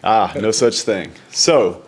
No such thing. So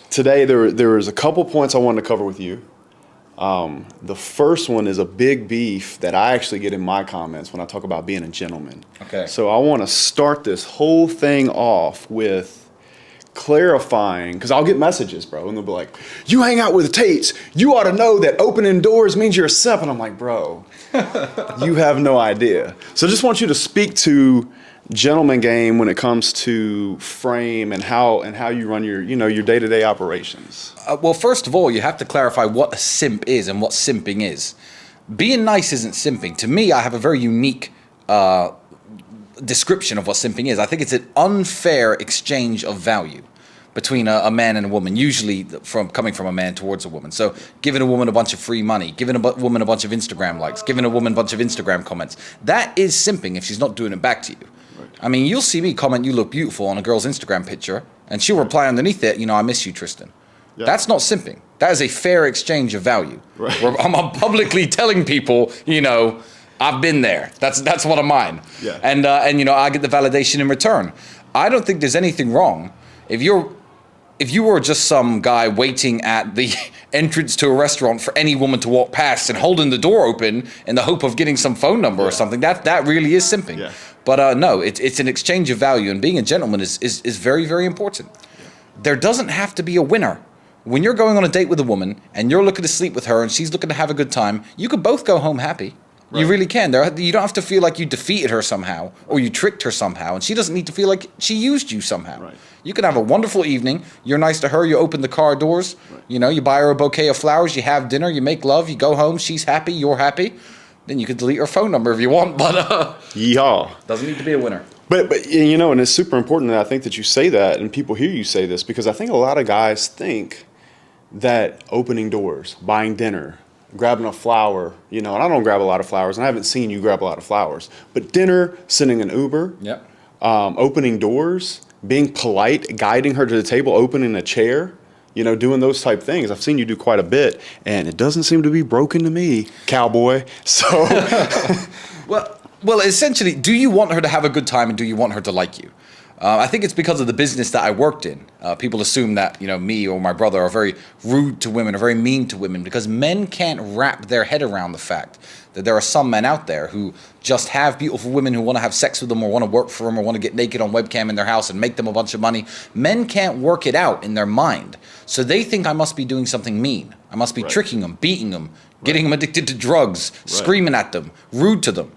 today there was a couple points I wanted to cover with you. The first one is a big beef that I actually get in my comments when I talk about being a gentleman. Okay. So I want to start this whole thing off with clarifying, because I'll get messages, bro, and they'll be like, you hang out with the Tates, you ought to know that opening doors means you're a simp. And I'm like, bro, you have no idea. So I just want you to speak to gentleman game when it comes to frame and how you run your day-to-day operations. Well, first of all, you have to clarify what a simp is and what simping is. Being nice isn't simping. To me, I have a very unique description of what simping is. I think it's an unfair exchange of value between a man and a woman, usually coming from a man towards a woman. So giving a woman a bunch of free money, giving a woman a bunch of Instagram likes, giving a woman a bunch of Instagram comments, that is simping if she's not doing it back to you. Right. I mean, you'll see me comment, you look beautiful, on a girl's Instagram picture, and she'll reply underneath it, I miss you, Tristan. Yeah. That's not simping. That is a fair exchange of value. Right. Where I'm publicly telling people, I've been there. That's one of mine. Yeah. And I get the validation in return. I don't think there's anything wrong if you were just some guy waiting at the entrance to a restaurant for any woman to walk past and holding the door open in the hope of getting some phone number or something. That really is simping. Yeah. But no, it's an exchange of value, and being a gentleman is very, very important. Yeah. There doesn't have to be a winner. When you're going on a date with a woman and you're looking to sleep with her and she's looking to have a good time, you could both go home happy. Right. You really can. You don't have to feel like you defeated her somehow or you tricked her somehow, and she doesn't need to feel like she used you somehow. Right. You can have a wonderful evening. You're nice to her. You open the car doors. Right. You buy her a bouquet of flowers. You have dinner. You make love. You go home. She's happy. You're happy. Then you can delete her phone number if you want. But yeehaw. Doesn't need to be a winner. But and it's super important that I think that you say that and people hear you say this, because I think a lot of guys think that opening doors, buying dinner, grabbing a flower, and I don't grab a lot of flowers, and I haven't seen you grab a lot of flowers, but dinner, sending an Uber, yep. Opening doors, being polite, guiding her to the table, opening a chair, doing those type things. I've seen you do quite a bit, and it doesn't seem to be broken to me, cowboy. So, well, essentially, do you want her to have a good time and do you want her to like you? I think it's because of the business that I worked in. People assume that, me or my brother are very rude to women or very mean to women, because men can't wrap their head around the fact that there are some men out there who just have beautiful women who want to have sex with them or want to work for them or want to get naked on webcam in their house and make them a bunch of money. Men can't work it out in their mind. So they think I must be doing something mean. I must be tricking them, beating them, getting them addicted to drugs, screaming at them, rude to them.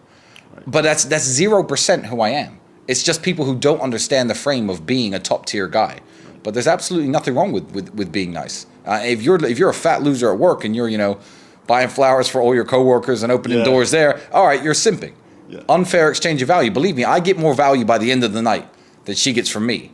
But that's 0% who I am. It's just people who don't understand the frame of being a top tier guy. But there's absolutely nothing wrong with being nice. If you're a fat loser at work and you're buying flowers for all your coworkers and opening doors there, all right, you're simping. Yeah. Unfair exchange of value. Believe me, I get more value by the end of the night than she gets from me,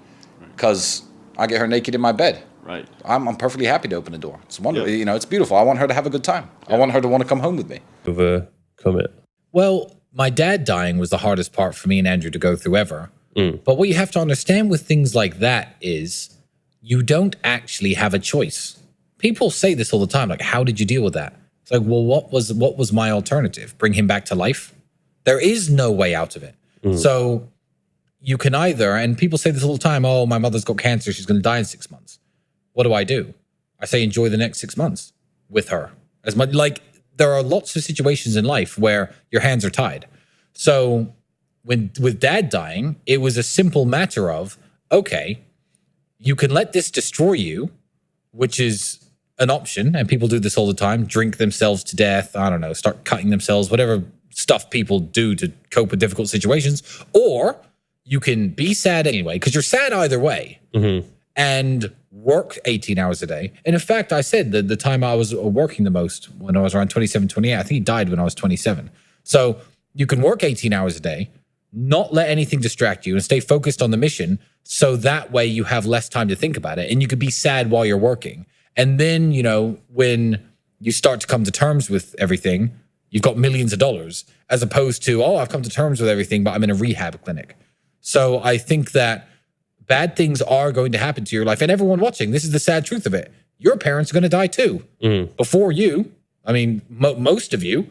because I get her naked in my bed. Right. I'm perfectly happy to open the door. It's wonderful. Yeah. It's beautiful. I want her to have a good time. Yeah. I want her to want to come home with me. With a comment. Well, my dad dying was the hardest part for me and Andrew to go through ever. But what you have to understand with things like that is you don't actually have a choice. People say this all the time, like, how did you deal with that? It's like, well, what was my alternative? Bring him back to life? There is no way out of it. So you can either, and people say this all the time, oh, my mother's got cancer, she's going to die in 6 months. What do? I say enjoy the next 6 months with her. There are lots of situations in life where your hands are tied. So with dad dying, it was a simple matter of, okay, you can let this destroy you, which is an option, and people do this all the time, drink themselves to death, I don't know, start cutting themselves, whatever stuff people do to cope with difficult situations, or you can be sad anyway, because you're sad either way, and work 18 hours a day. And in fact, I said that the time I was working the most, when I was around 27, 28, I think he died when I was 27. So you can work 18 hours a day, not let anything distract you, and stay focused on the mission, so that way you have less time to think about it, and you could be sad while you're working. And then, when you start to come to terms with everything, you've got millions of dollars, as opposed to, oh, I've come to terms with everything, but I'm in a rehab clinic. So I think that bad things are going to happen to your life. And everyone watching, this is the sad truth of it. Your parents are going to die too. Before you. I mean, most of you.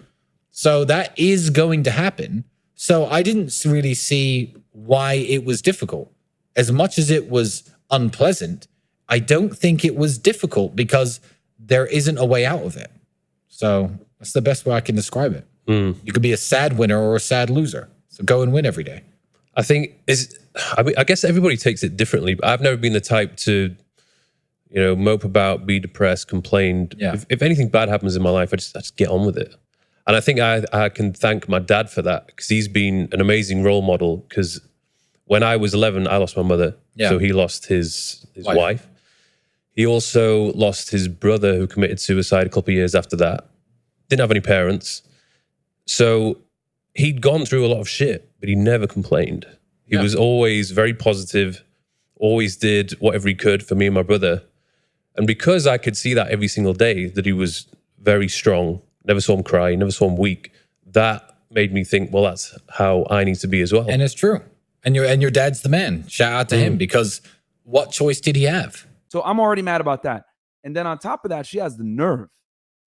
So that is going to happen. So I didn't really see why it was difficult. as much as it was unpleasant, I don't think it was difficult because there isn't a way out of it. So that's the best way I can describe it. You could be a sad winner or a sad loser. So go and win every day. I think I guess everybody takes it differently, but I've never been the type to, mope about, be depressed, complain. Yeah. If anything bad happens in my life, I just get on with it. And I think I can thank my dad for that, because he's been an amazing role model. Because when I was 11, I lost my mother. Yeah. So he lost his wife. He also lost his brother, who committed suicide a couple of years after that. Didn't have any parents. So he'd gone through a lot of shit, but he never complained. He was always very positive, always did whatever he could for me and my brother. And because I could see that every single day, that he was very strong, never saw him cry, never saw him weak, that made me think, well, that's how I need to be as well. And it's true. And your dad's the man. Shout out to him, because what choice did he have? So I'm already mad about that. And then on top of that, she has the nerve,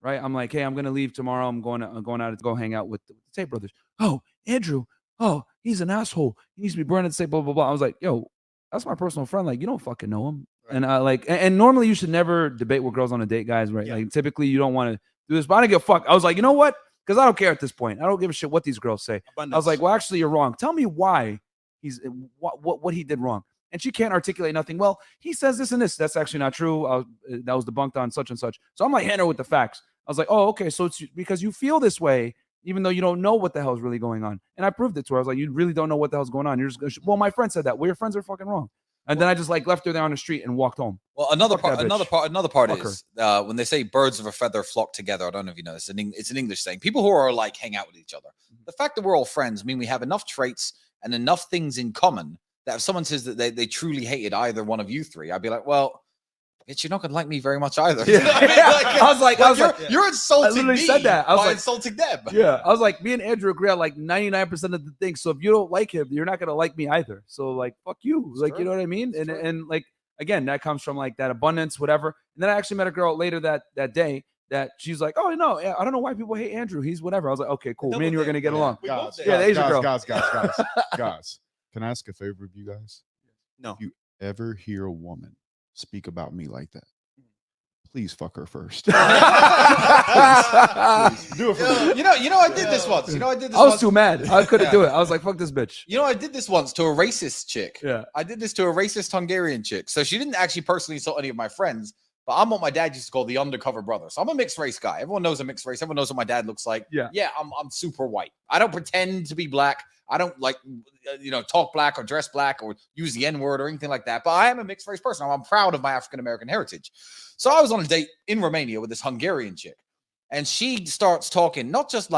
right? I'm like, hey, I'm going to leave tomorrow. I'm going out to go hang out with the Tate brothers. Oh, Andrew. Oh, he's an asshole. He needs to be burned at the stake, blah, blah, blah. I was like, yo, that's my personal friend. Like, you don't fucking know him. Right. And and normally you should never debate with girls on a date, guys, right? Yeah. Like, typically you don't want to do this, but I didn't give a fuck. I was like, you know what? Because I don't care at this point. I don't give a shit what these girls say. Abundance. I was like, well, actually, you're wrong. Tell me why he's what he did wrong. And she can't articulate nothing. Well, he says this and this. That's actually not true. That was debunked on such and such. So I'm like, hitting her with the facts. I was like, oh, okay. So it's because you feel this way, even though you don't know what the hell is really going on. And I proved it to her. I was like, you really don't know what the hell's going on. You're just well, my friend said that. Well, your friends are fucking wrong. And then I just left her there on the street and walked home. Well, another part is when they say birds of a feather flock together. I don't know if you know this. It's an English saying. People who are like hang out with each other. The fact that we're all friends mean we have enough traits and enough things in common that if someone says that they truly hated either one of you three, I'd be like, well, bitch, you're not gonna like me very much either. Yeah. I was like, you're insulting me. Said that. I was insulting them. Yeah, I was like, me and Andrew agree on 99% of the things. So if you don't like him, you're not gonna like me either. So fuck you. Sure. You know what I mean? And again, that comes from that abundance, whatever. And then I actually met a girl later that day that she's like, oh no, I don't know why people hate Andrew. He's whatever. I was like, okay, cool. Me and you are gonna get along. Guys, the Asian girl. Guys, can I ask a favor of you guys? No. If you ever hear a woman speak about me like that, please fuck her first. Please. Do it for me. I did this once. I was too mad. I couldn't do it. I was like, fuck this bitch. I did this once to a racist chick. Yeah. I did this to a racist Hungarian chick. So she didn't actually personally insult any of my friends, but I'm what my dad used to call the undercover brother. So I'm a mixed race guy. Everyone knows I'm mixed race. Everyone knows what my dad looks like. Yeah. Yeah, I'm super white. I don't pretend to be black. I don't talk black or dress black or use the N-word or anything like that. But I am a mixed race person. I'm proud of my African-American heritage. So I was on a date in Romania with this Hungarian chick. And she starts talking, not just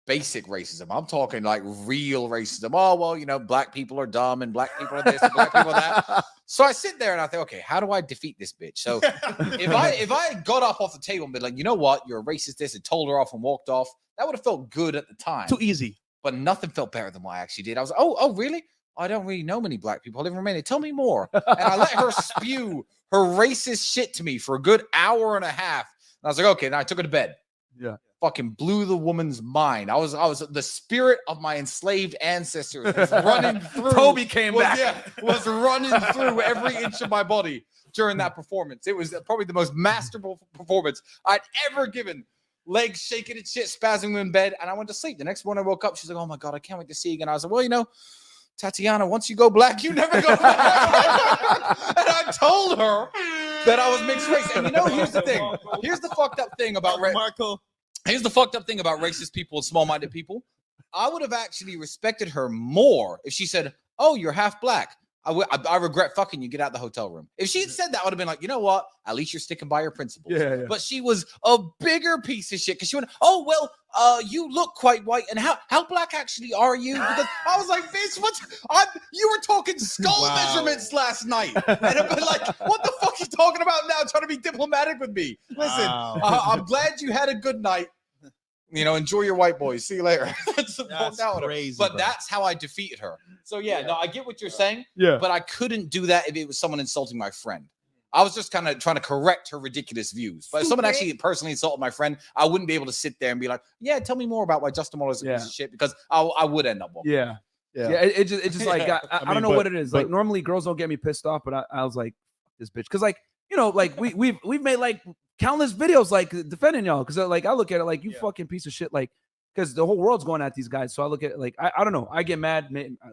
basic racism. I'm talking real racism. Oh, well, black people are dumb and black people are this and black people are that. So I sit there and I think, okay, how do I defeat this bitch? So if I got up off the table and been like, you know what, you're a racist this, and told her off and walked off, that would have felt good at the time. Too easy. But nothing felt better than what I actually did. I was like, oh, really? I don't really know many black people. I live in Romania. Tell me more. And I let her spew her racist shit to me for a good hour and a half. And I was like, okay, then I took her to bed. Yeah. Fucking blew the woman's mind. I was the spirit of my enslaved ancestors was running through. Toby came back. Yeah, was running through every inch of my body during that performance. It was probably the most masterful performance I'd ever given. Legs shaking and shit, spasming in bed, and I went to sleep. The next morning I woke up, she's like, oh my God, I can't wait to see you again. I was like, well, Tatiana, once you go black, you never go back. And I told her that I was mixed race. And here's the thing. Here's the fucked up thing about Here's the fucked up thing about racist people and small-minded people. I would have actually respected her more if she said, oh, you're half black. I regret fucking you. Get out of the hotel room. If she had said that, I would have been like, you know what? At least you're sticking by your principles. Yeah. But she was a bigger piece of shit because she went, oh, well, you look quite white. And how black actually are you? Because I was like, bitch, you were talking skull measurements last night. And I'd be like, what the fuck are you talking about now? Trying to be diplomatic with me. Listen, I'm glad you had a good night. Enjoy your white boys. See you later. That's crazy. But that's how I defeated her. So no, I get what you're saying. Yeah. But I couldn't do that if it was someone insulting my friend. I was just kind of trying to correct her ridiculous views. But if someone actually personally insulted my friend, I wouldn't be able to sit there and be like, yeah, tell me more about why Justin Waller is a piece of shit, because I would end up walking. Yeah. It's just like I don't know what it is. Like but- normally girls don't get me pissed off, but I was like, this bitch, because like like we've made like countless videos like defending y'all, because like I look at it like you fucking piece of shit, like because the whole world's going at these guys. So I look at it like I don't know. I get mad.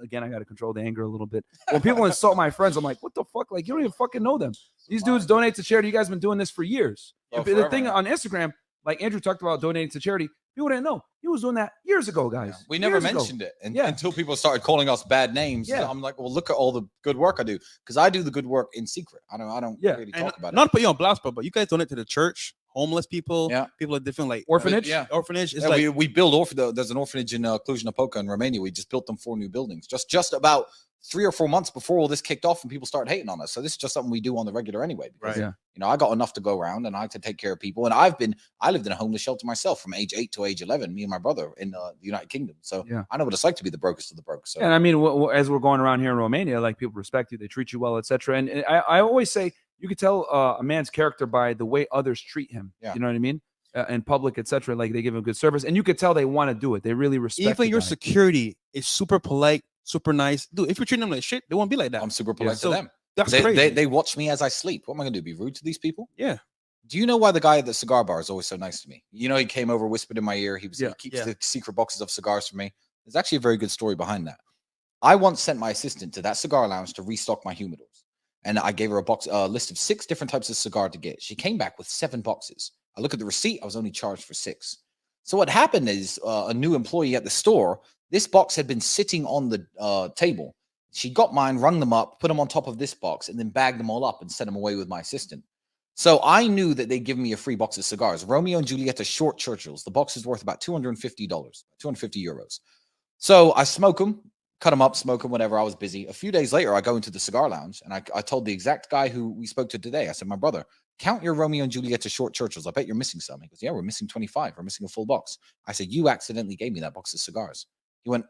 Again, I got to control the anger a little bit. When people insult my friends, I'm like, what the fuck? Like you don't even fucking know them. These dudes donate to charity. You guys been doing this for years. The thing on Instagram, like Andrew talked about donating to charity. People didn't know he was doing that years ago, guys. We never mentioned it until people started calling us bad names. Yeah. I'm like, well, look at all the good work I do, because I do the good work in secret. I don't really talk about Not put you on blast, but you guys donate to the church, homeless people, people at different like orphanage. Orphanage. It's we build there's an orphanage in Cluj-Napoca in Romania. We just built them 4 new buildings just about 3 or 4 months before all this kicked off and people started hating on us. So this is just something we do on the regular anyway. Because, I got enough to go around and I have to take care of people. And I lived in a homeless shelter myself from age 8 to age 11, me and my brother in the United Kingdom. So I know what it's like to be the brokest of the broke. So. And I mean, as we're going around here in Romania, like people respect you, they treat you well, etc. And I always say you could tell a man's character by the way others treat him. Yeah. You know what I mean? In public, etc. Like they give him good service, and you could tell they want to do it. They really respect. Even your security is super polite, super nice, dude. If you're treating them like shit, they won't be like that. I'm super polite to them. That's crazy. They watch me as I sleep. What am I going to do? Be rude to these people? Yeah. Do you know why the guy at the cigar bar is always so nice to me? He came over, whispered in my ear. He keeps the secret boxes of cigars for me. There's actually a very good story behind that. I once sent my assistant to that cigar lounge to restock my humidors, and I gave her a list of 6 different types of cigar to get. She came back with 7 boxes. I look at the receipt. I was only charged for 6. So what happened is a new employee at the store. This box had been sitting on the table. She got mine, rung them up, put them on top of this box, and then bagged them all up and sent them away with my assistant. So I knew that they'd give me a free box of cigars. Romeo and Julieta short Churchills. The box is worth about $250, 250 euros. So I smoke them, cut them up, smoke them, whatever. I was busy. A few days later, I go into the cigar lounge, and I told the exact guy who we spoke to today, I said, my brother, count your Romeo and Julieta short Churchills. I bet you're missing some. He goes, yeah, we're missing 25. We're missing a full box. I said, you accidentally gave me that box of cigars. He went,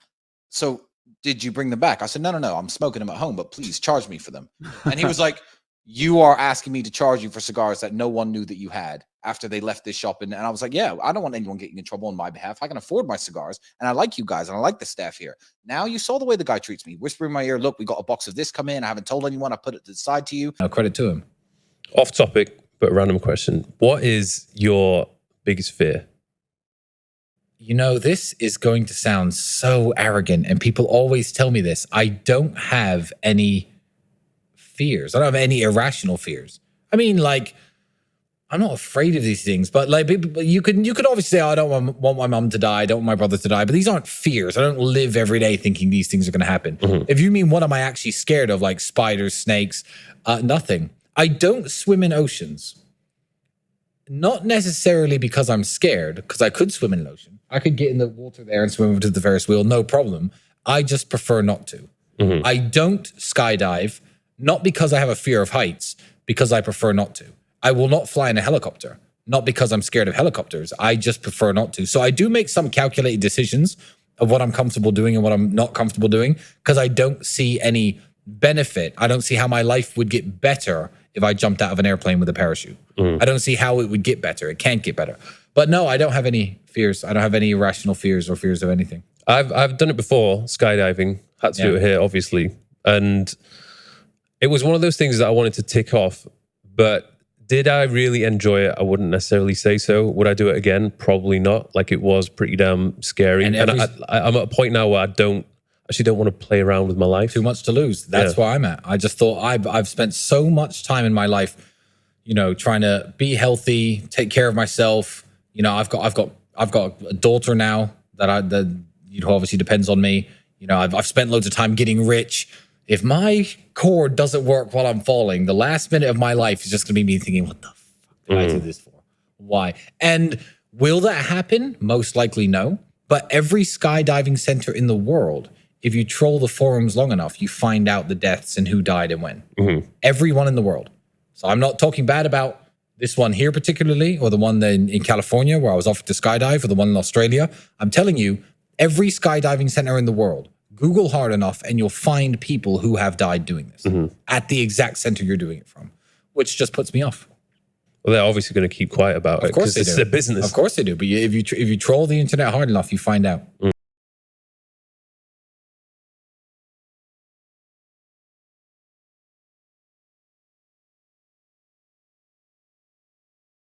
so did you bring them back? I said, no. I'm smoking them at home, but please charge me for them. And he was like, you are asking me to charge you for cigars that no one knew that you had after they left this shop. And I was like, yeah, I don't want anyone getting in trouble on my behalf. I can afford my cigars, and I like you guys, and I like the staff here. Now you saw the way the guy treats me. Whisper in my ear, look, we got a box of this come in. I haven't told anyone. I put it to the side to you. No credit to him. Off topic, but a random question. What is your biggest fear? This is going to sound so arrogant, and people always tell me this. I don't have any fears. I don't have any irrational fears. I mean, like, I'm not afraid of these things, but like, you could obviously say, oh, I don't want my mom to die, I don't want my brother to die, but these aren't fears. I don't live every day thinking these things are going to happen. Mm-hmm. If you mean what am I actually scared of, like spiders, snakes, nothing. I don't swim in oceans. Not necessarily because I'm scared, because I could swim in an ocean. I could get in the water there and swim over to the Ferris wheel, no problem. I just prefer not to. Mm-hmm. I don't skydive, not because I have a fear of heights, because I prefer not to. I will not fly in a helicopter, not because I'm scared of helicopters. I just prefer not to. So I do make some calculated decisions of what I'm comfortable doing and what I'm not comfortable doing, because I don't see any benefit. I don't see how my life would get better if I jumped out of an airplane with a parachute. I don't see how it would get better. It can't get better. But no, I don't have any fears. I don't have any irrational fears or fears of anything. I've done it before, skydiving. Had to do it here, obviously. And it was one of those things that I wanted to tick off. But did I really enjoy it? I wouldn't necessarily say so. Would I do it again? Probably not. Like, it was pretty damn scary. And I'm at a point now where I actually don't want to play around with my life. Too much to lose. That's where I'm at. I just thought I've spent so much time in my life, trying to be healthy, take care of myself. I've got a daughter now that obviously depends on me. I've spent loads of time getting rich. If my cord doesn't work while I'm falling, the last minute of my life is just going to be me thinking, what the fuck did I do this for? Why? And will that happen? Most likely no. But every skydiving center in the world, if you troll the forums long enough, you find out the deaths and who died and when. Mm-hmm. Everyone in the world. So I'm not talking bad about this one here particularly, or the one in California where I was offered to skydive, or the one in Australia. I'm telling you, every skydiving center in the world, Google hard enough and you'll find people who have died doing this at the exact center you're doing it from, which just puts me off. Well, they're obviously going to keep quiet about it because it's their business. Of course they do. But if you troll the internet hard enough, you find out.